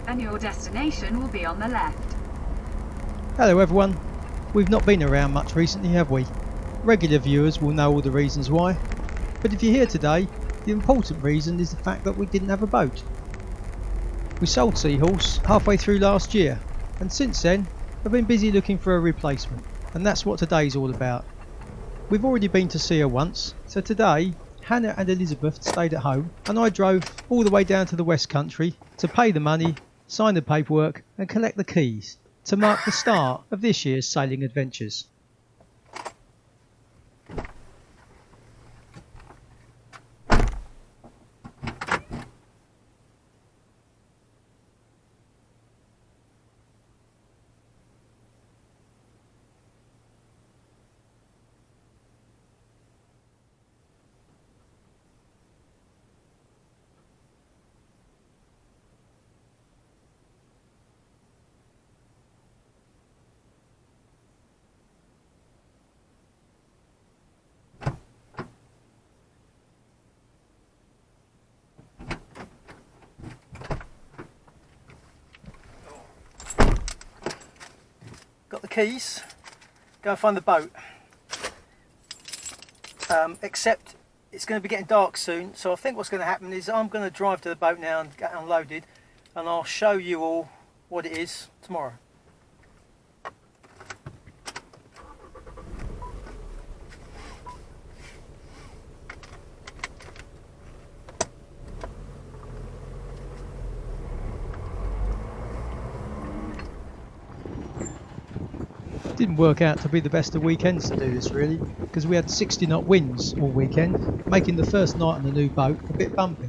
and your destination will be on the left. Hello everyone. We've not been around much recently, have we? Regular viewers will know all the reasons why, but if you're here today, the important reason is the fact that we didn't have a boat. We sold Seahorse halfway through last year, and since then I've been busy looking for a replacement, and that's what today's all about. We've already been to see her once, so today Hannah and Elizabeth stayed at home and I drove all the way down to the West Country to pay the money, sign the paperwork and collect the keys to mark the start of this year's sailing adventures. Got the keys, go and find the boat. Except it's going to be getting dark soon, so I think what's going to happen is I'm going to drive to the boat now and get unloaded, and I'll show you all what it is tomorrow. Didn't work out to be the best of weekends to do this really, because we had 60 knot winds all weekend, making the first night on the new boat a bit bumpy.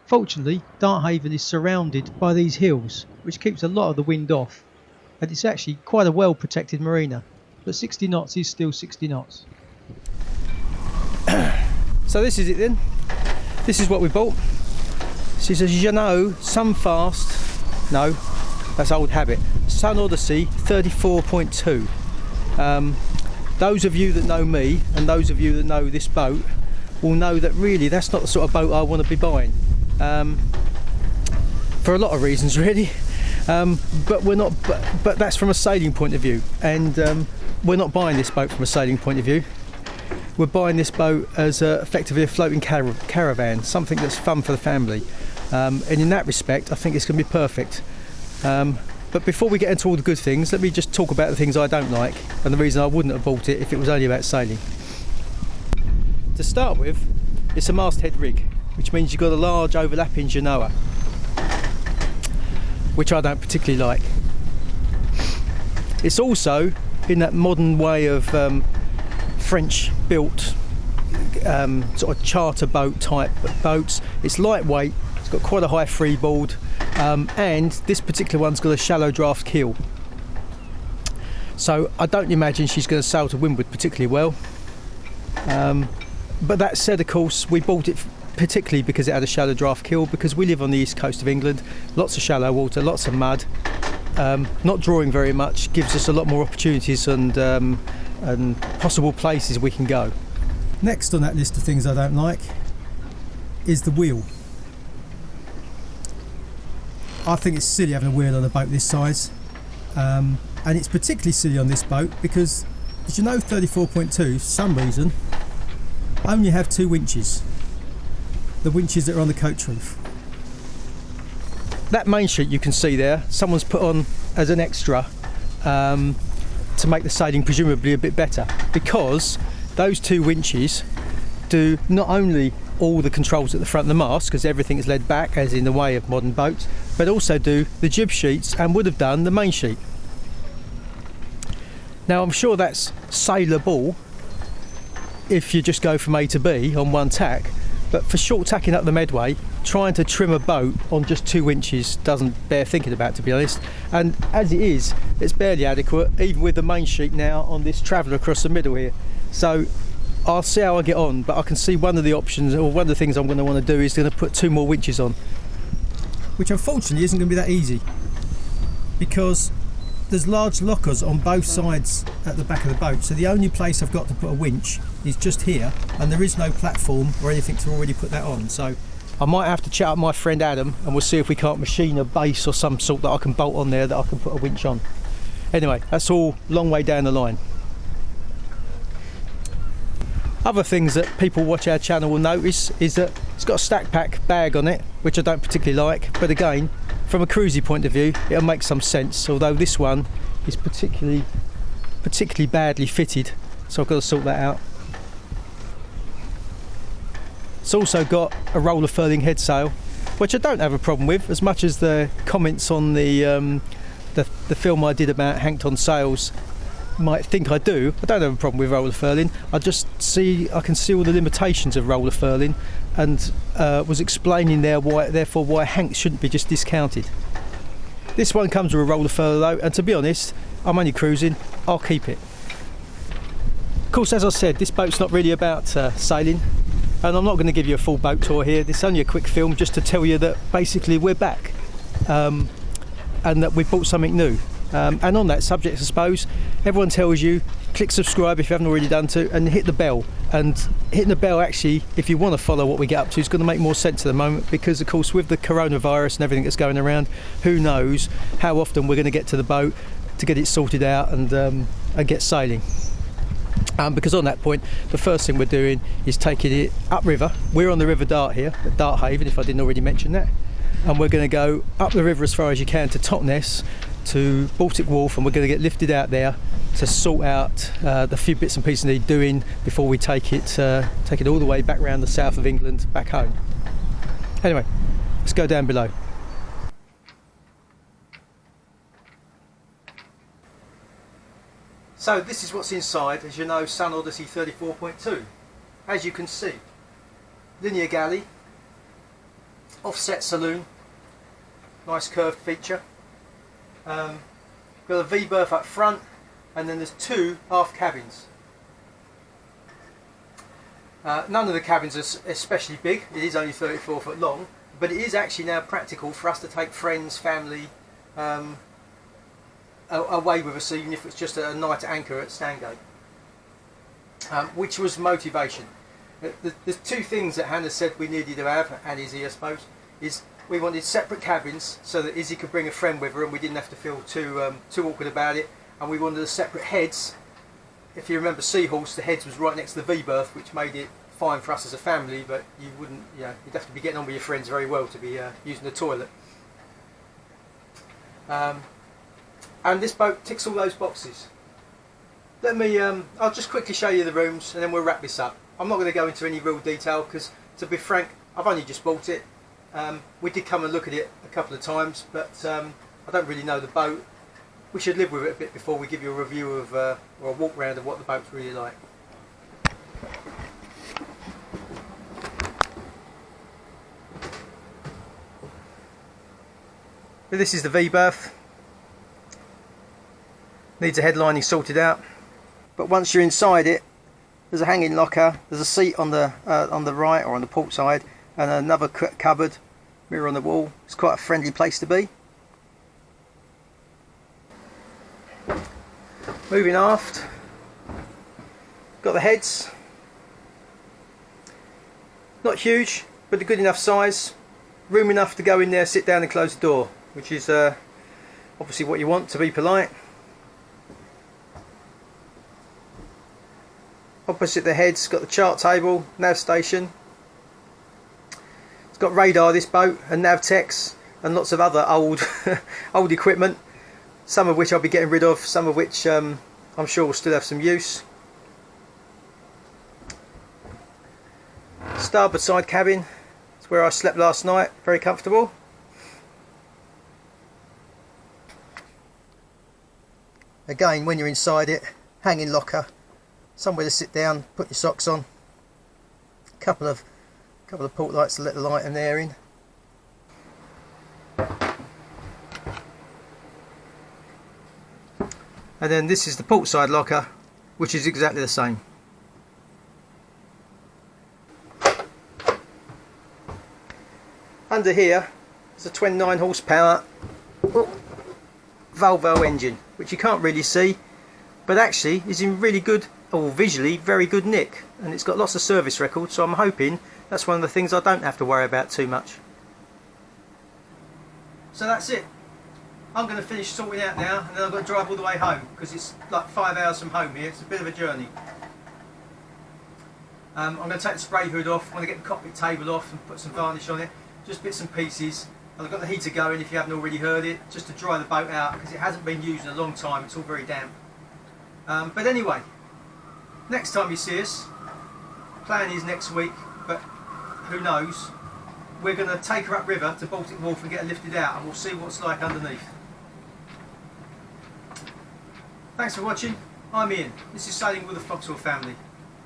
Fortunately, Darthaven is surrounded by these hills, which keeps a lot of the wind off, and it's actually quite a well protected marina, but 60 knots is still 60 knots. So this is it then. This is what we bought. This is a Jeannot Sunfast, no, that's old habit, Sun Odyssey 34.2. Those of you that know me and those of you that know this boat will know that really that's not the sort of boat I want to be buying, for a lot of reasons really, but we're not. But that's from a sailing point of view, and we're not buying this boat from a sailing point of view. We're buying this boat as effectively a floating caravan, something that's fun for the family, and in that respect I think it's going to be perfect. But before we get into all the good things, let me just talk about the things I don't like and the reason I wouldn't have bought it if it was only about sailing. To start with, it's a masthead rig, which means you've got a large overlapping genoa, which I don't particularly like. It's also in that modern way of French built sort of charter boat type boats. It's lightweight, it's got quite a high freeboard, and this particular one's got a shallow draft keel, so I don't imagine she's going to sail to windward particularly well, but that said, of course, we bought it particularly because it had a shallow draft keel, because we live on the east coast of England, lots of shallow water, lots of mud, not drawing very much, gives us a lot more opportunities and possible places we can go. Next on that list of things I don't like is the wheel. I think it's silly having a wheel on a boat this size, and it's particularly silly on this boat because, as you know, 34.2 for some reason only have two winches, the winches that are on the coach roof. That main sheet you can see there, someone's put on as an extra to make the sailing presumably a bit better, because those two winches do not only all the controls at the front of the mast, because everything is led back as in the way of modern boats, but also do the jib sheets and would have done the main sheet. Now I'm sure that's sailable if you just go from A to B on one tack, but for short tacking up the Medway, trying to trim a boat on just two winches doesn't bear thinking about, to be honest, and as it is, it's barely adequate even with the main sheet now on this traveller across the middle here. So I'll see how I get on, but I can see one of the options, or one of the things I'm going to want to do is going to put two more winches on, which unfortunately isn't going to be that easy because there's large lockers on both sides at the back of the boat, so the only place I've got to put a winch is just here, and there is no platform or anything to already put that on, so I might have to chat up my friend Adam and we'll see if we can't machine a base or some sort that I can bolt on there that I can put a winch on. Anyway, that's all long way down the line. Other things that people watch our channel will notice is that it's got a stack pack bag on it, which I don't particularly like, but again, from a cruisy point of view, it'll make some sense, although this one is particularly badly fitted, so I've got to sort that out. It's also got a roller furling head sail, which I don't have a problem with, as much as the comments on the film I did about hanked-on sails might think I do. I don't have a problem with roller furling. I can see all the limitations of roller furling, and was explaining there why hanks shouldn't be just discounted. This one comes with a roller furler though, and to be honest, I'm only cruising, I'll keep it. Of course, as I said, this boat's not really about sailing, and I'm not going to give you a full boat tour here. This is only a quick film just to tell you that basically we're back, and that we've bought something new. And on that subject, I suppose, everyone tells you click subscribe if you haven't already done so, and hit the bell. And hitting the bell, actually, if you want to follow what we get up to, is going to make more sense at the moment, because of course with the coronavirus and everything that's going around, who knows how often we're going to get to the boat to get it sorted out and get sailing. Because on that point, the first thing we're doing is taking it upriver. We're on the River Dart here, at Darthaven, if I didn't already mention that, and we're going to go up the river as far as you can to Totnes, to Baltic Wharf, and we're going to get lifted out there to sort out the few bits and pieces need doing before we take it all the way back around the south of England back home. Anyway, let's go down below. So this is what's inside, as you know, Sun Odyssey 34.2. As you can see, linear galley, offset saloon, nice curved feature. Got a V berth up front, and then there's two aft cabins. None of the cabins are especially big. It is only 34 foot long, but it is actually now practical for us to take friends, family away with us, even if it's just a night anchor at Stangate, which was motivation. There's two things that Hannah said we needed to have, and Izzy, I suppose, is we wanted separate cabins so that Izzy could bring a friend with her and we didn't have to feel too awkward about it, and we wanted the separate heads. If you remember Seahorse, the heads was right next to the V berth, which made it fine for us as a family, but you wouldn't, you'd have to be getting on with your friends very well to be using the toilet. And this boat ticks all those boxes. Let me, I'll just quickly show you the rooms and then we'll wrap this up. I'm not going to go into any real detail because, to be frank, I've only just bought it. We did come and look at it a couple of times, but I don't really know the boat. We should live with it a bit before we give you a review of, or a walk round of what the boat's really like. But this is the V berth. Needs a headlining sorted out. But once you're inside it, there's a hanging locker, there's a seat on the right or on the port side, and another cupboard, mirror on the wall. It's quite a friendly place to be. Moving aft, got the heads. Not huge, but a good enough size. Room enough to go in there, sit down and close the door, which is obviously what you want, to be polite. Opposite the heads, got the chart table, nav station. It's got radar, this boat, and nav techs, and lots of other old old equipment, some of which I'll be getting rid of, some of which I'm sure will still have some use. Starboard side cabin, it's where I slept last night, very comfortable. Again, when you're inside it, hanging locker, somewhere to sit down, put your socks on, couple of port lights to let the light and air in. And then this is the port side locker, which is exactly the same. Under here is a 29 horsepower Volvo engine, which you can't really see, but actually is in really good all visually very good nick, and it's got lots of service records, so I'm hoping that's one of the things I don't have to worry about too much. So that's it. I'm going to finish sorting out now, and then I've got to drive all the way home because it's like 5 hours from home here. It's a bit of a journey. I'm going to take the spray hood off. I'm going to get the cockpit table off and put some varnish on it, just bits and pieces. And I've got the heater going, if you haven't already heard it, just to dry the boat out because it hasn't been used in a long time. It's all very damp. But anyway, next time you see us, plan is next week, but who knows. We're going to take her upriver to Baltic Wharf and get her lifted out, and we'll see what it's like underneath. Thanks for watching. I'm Ian. This is Sailing with the Foxwell family.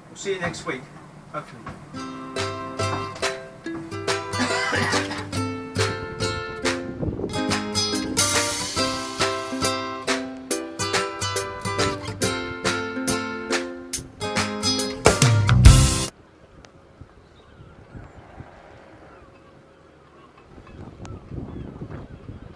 We'll see you next week, hopefully.